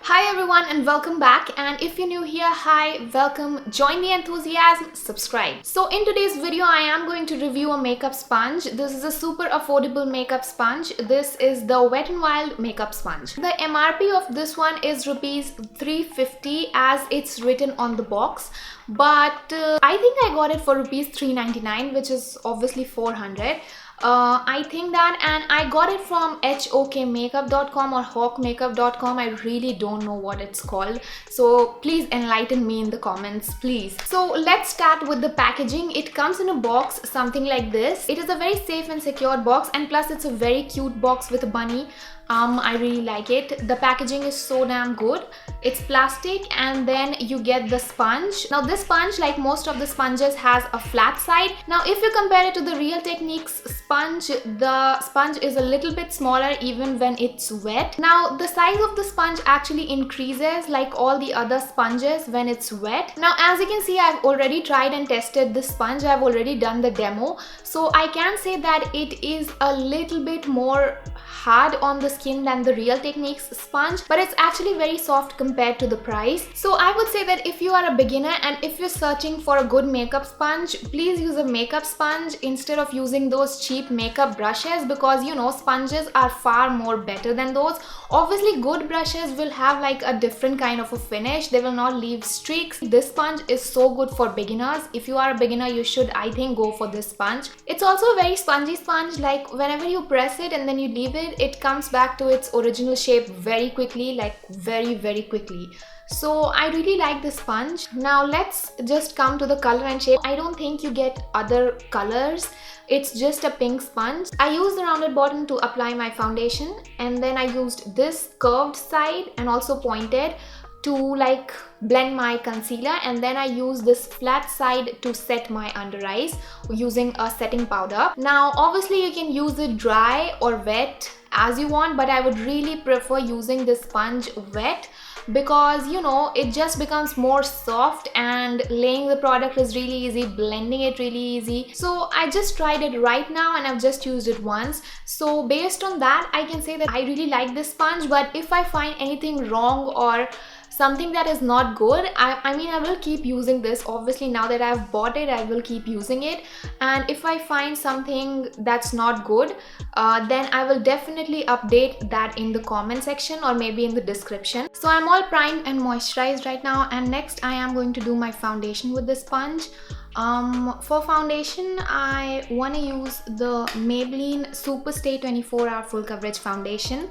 Hi everyone and welcome back, and if you're new here, hi, welcome, join the enthusiasm, subscribe. So in today's video I am going to review a makeup sponge. This is a super affordable makeup sponge. This is the Wet n Wild makeup sponge. The MRP of this one is rupees 350 as it's written on the box, but I think I got it for rupees 399, which is obviously 400. I think that, and I got it from hokmakeup.com or hawkmakeup.com. I really don't know what it's called, so please enlighten me in the comments, please. So let's start with the packaging. It comes in a box something like this. It is a very safe and secure box, and plus it's a very cute box with a bunny. I really like it. The packaging is so damn good. It's plastic, and then you get the sponge. Now this sponge, like most of the sponges, has a flat side. Now if you compare it to the Real Techniques sponge, the sponge is a little bit smaller even when it's wet. Now the size of the sponge actually increases like all the other sponges when it's wet. Now as you can see, I've already tried and tested this sponge. I've already done the demo, so I can say that it is a little bit more hard on the skin than the Real Techniques sponge, but it's actually very soft compared to the price. So I would say that if you are a beginner and if you're searching for a good makeup sponge, please use a makeup sponge instead of using those cheap makeup brushes, because you know, sponges are far more better than those. Obviously good brushes will have like a different kind of a finish. They will not leave streaks. This sponge is so good for beginners. If you are a beginner, you should, I think, go for this sponge. It's also a very spongy sponge. Like whenever you press it and then you leave it, it comes back to its original shape very quickly, like very quickly. So I really like this sponge. Now let's just come to the color and shape. I don't think you get other colors. It's just a pink sponge. I used the rounded bottom to apply my foundation, and then I used this curved side and also pointed to like blend my concealer, and then I use this flat side to set my under eyes using a setting powder. Now obviously you can use it dry or wet as you want, but I would really prefer using this sponge wet, because you know, it just becomes more soft and laying the product is really easy, blending it really easy. So I just tried it right now and I've just used it once. So based on that, I can say that I really like this sponge, but if I find anything wrong or something that is not good, I mean, I will keep using this. Obviously now that I've bought it, I will keep using it, and if I find something that's not good, then I will definitely update that in the comment section or maybe in the description. So I'm all primed and moisturized right now, and next I am going to do my foundation with this sponge. For foundation, I want to use the Maybelline Superstay 24-Hour Full Coverage Foundation.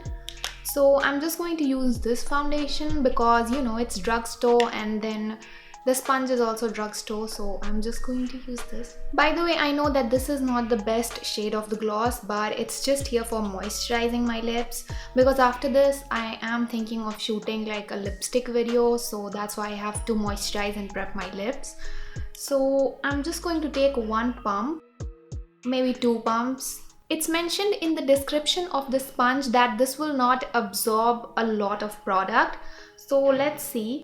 So I'm just going to use this foundation because you know, it's drugstore, and then the sponge is also drugstore, so I'm just going to use this. By the way, I know that this is not the best shade of the gloss, but it's just here for moisturizing my lips, because after this I am thinking of shooting like a lipstick video, so that's why I have to moisturize and prep my lips. So I'm just going to take one pump, maybe 2 pumps. It's mentioned in the description of the sponge that this will not absorb a lot of product, so let's see.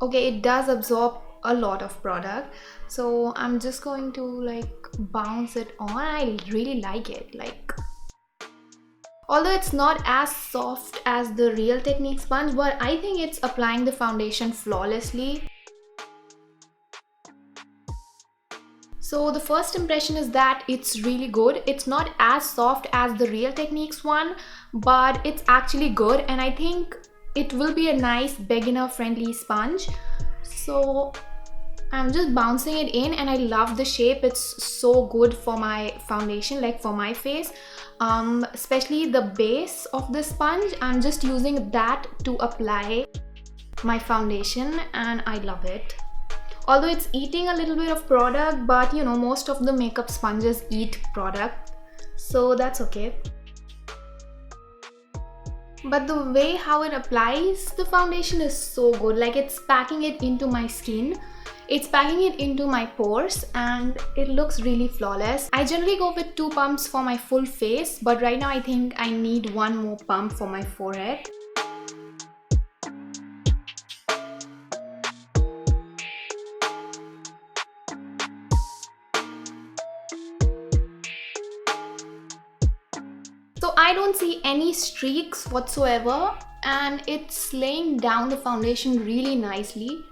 Okay, it does absorb a lot of product, so I'm just going to like bounce it on. I really like it, like, although it's not as soft as the Real Techniques sponge, but I think it's applying the foundation flawlessly. So the first impression is that it's really good. It's not as soft as the Real Techniques one, but it's actually good, and I think it will be a nice beginner friendly sponge. So I'm just bouncing it in, and I love the shape. It's so good for my foundation, like for my face, especially the base of the sponge. I'm just using that to apply my foundation, and I love it. Although it's eating a little bit of product, but you know, most of the makeup sponges eat product, so that's okay. But the way how it applies the foundation is so good. Like, it's packing it into my skin, it's packing it into my pores, and it looks really flawless. I generally go with 2 pumps for my full face, but right now I think I need 1 more pump for my forehead. I don't see any streaks whatsoever, and it's laying down the foundation really nicely,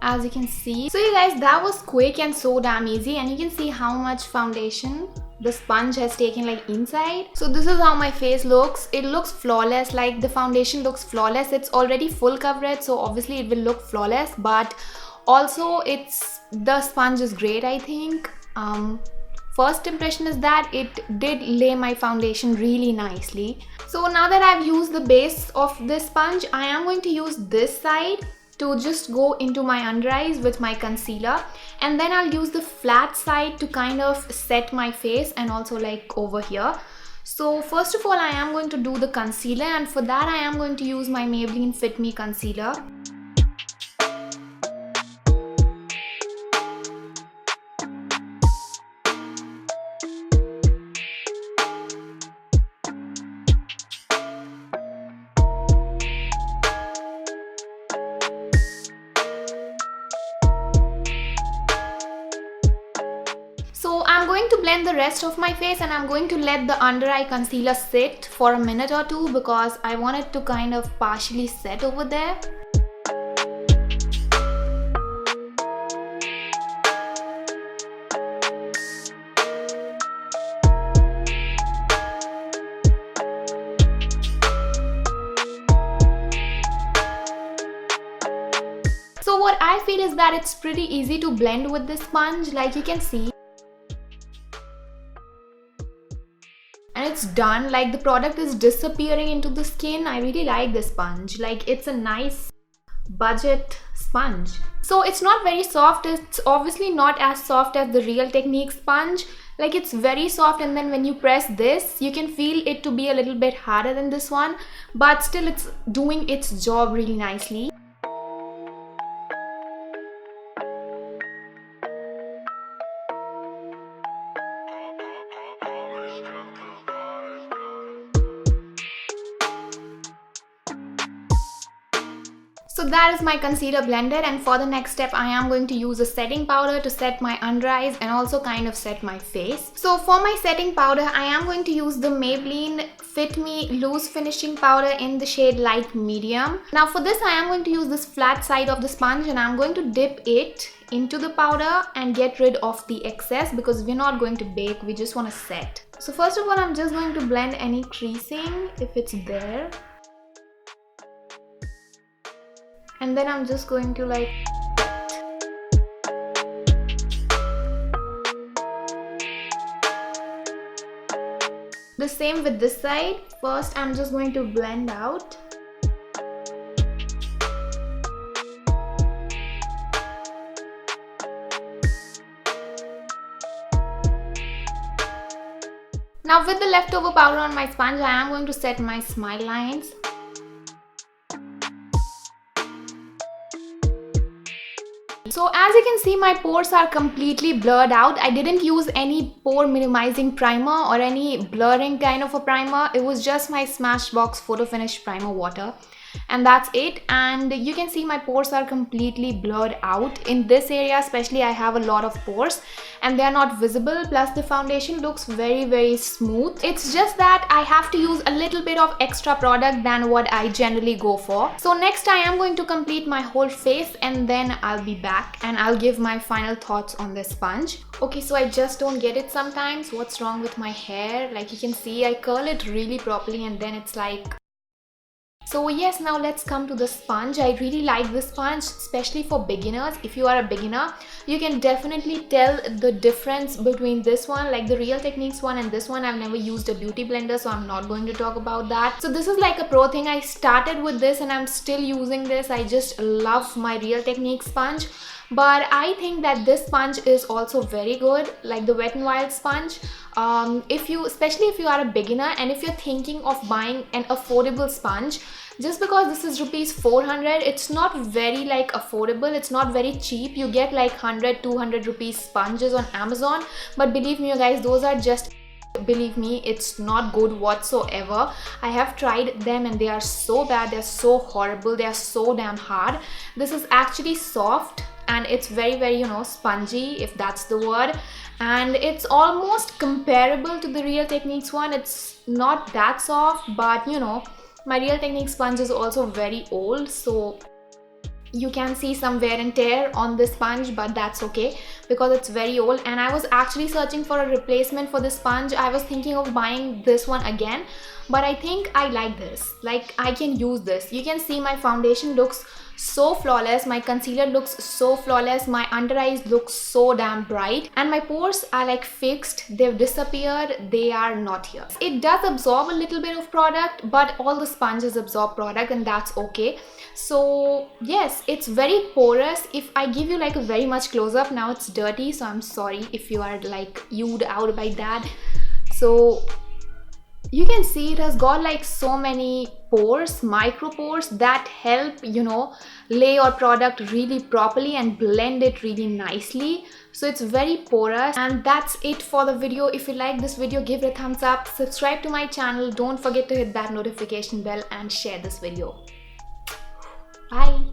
as you can see. So you guys, that was quick and so damn easy, and you can see how much foundation the sponge has taken like inside. So this is how my face looks. It looks flawless, like the foundation looks flawless. It's already full coverage, so obviously it will look flawless, but also the sponge is great, I think. First impression is that it did lay my foundation really nicely. So now that I've used the base of this sponge, I am going to use this side to just go into my under eyes with my concealer, and then I'll use the flat side to kind of set my face and also like over here. So first of all, I am going to do the concealer, and for that I am going to use my Maybelline Fit Me concealer. So I'm going to blend the rest of my face, and I'm going to let the under eye concealer sit for a minute or two because I want it to kind of partially set over there. So what I feel is that it's pretty easy to blend with this sponge, like you can see. And it's done, like the product is disappearing into the skin. I really like this sponge, like it's a nice budget sponge. So it's not very soft. It's obviously not as soft as the Real Technique sponge. Like it's very soft, and then when you press this, you can feel it to be a little bit harder than this one, but still it's doing its job really nicely. So that is my concealer blended, and for the next step I am going to use a setting powder to set my under eyes and also kind of set my face. So for my setting powder, I am going to use the Maybelline Fit Me Loose Finishing Powder in the shade Light Medium. Now for this I am going to use this flat side of the sponge, and I'm going to dip it into the powder and get rid of the excess because we're not going to bake, we just want to set. So first of all, I'm just going to blend any creasing if it's there. And then I'm just going to like the same with this side. First I'm just going to blend out. Now with the leftover powder on my sponge, I am going to set my smile lines. So as you can see, my pores are completely blurred out. I didn't use any pore minimizing primer or any blurring kind of a primer. It was just my Smashbox Photo Finish Primer Water, and that's it. And you can see my pores are completely blurred out. In this area especially, I have a lot of pores and they are not visible, plus the foundation looks very smooth. It's just that I have to use a little bit of extra product than what I generally go for. So next I am going to complete my whole face, and then I'll be back and I'll give my final thoughts on this sponge. Okay, so I just don't get it sometimes. What's wrong with my hair? Like you can see, I curl it really properly and then it's like... So yes, now let's come to the sponge. I really like this sponge, especially for beginners. If you are a beginner, you can definitely tell the difference between this one, like the Real Techniques one, and this one. I've never used a beauty blender, so I'm not going to talk about that. So this is like a pro thing. I started with this and I'm still using this. I just love my Real Techniques sponge. But I think that this sponge is also very good, like the Wet n Wild sponge. Especially if you are a beginner and if you're thinking of buying an affordable sponge, just because this is rupees 400, it's not very like affordable, it's not very cheap. You get like 100-200 rupees sponges on Amazon, but believe me you guys, those are just... Believe me, it's not good whatsoever. I have tried them and they are so bad, they're so horrible, they are so damn hard. This is actually soft, and it's very spongy, if that's the word, and it's almost comparable to the Real Techniques one. It's not that soft, but my Real Techniques sponge is also very old, so you can see some wear and tear on this sponge, but that's okay because it's very old. And I was actually searching for a replacement for this sponge. I was thinking of buying this one again, but I think I like this. Like, I can use this. You can see my foundation looks so flawless, my concealer looks so flawless, my under eyes look so damn bright, and my pores are like fixed. They've disappeared, they are not here. It does absorb a little bit of product, but all the sponges absorb product, and that's okay. So yes, it's very porous. If I give you like a very much close-up, now it's dirty, so I'm sorry if you are like viewed out by that. So you can see it has got like so many pores, micro pores, that help lay your product really properly and blend it really nicely. So it's very porous. And that's it for the video. If you like this video, give it a thumbs up, subscribe to my channel, don't forget to hit that notification bell, and share this video. Bye.